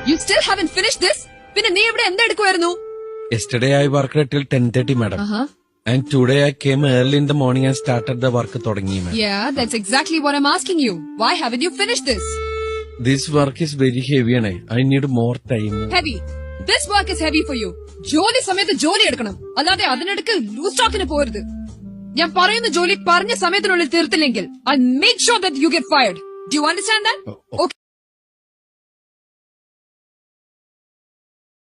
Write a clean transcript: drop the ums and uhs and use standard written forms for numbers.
You still haven't finished this? പിന്നെ നീ ഇവിടെ എന്തെടുക്കുമായിരുന്നു? Yesterday I worked till 10:30, madam. And today I came early in the morning and started the work തുടങ്ങി, madam. Yeah, that's exactly what I'm asking you. Why haven't you finished this? This work is very heavy and I need more time. Heavy. This work is heavy for you. ജോലി സമയത്ത് ജോലി എടുക്കണം, അല്ലാതെ അതിനിടയ്ക്ക് loose ടോക്കിന് പോരുത്. ഞാൻ പറയുന്ന ജോലി പറഞ്ഞ സമയത്തിനുള്ളിൽ തീർത്തില്ലെങ്കിൽ I'll make sure that you get fired. Do you understand that? Okay.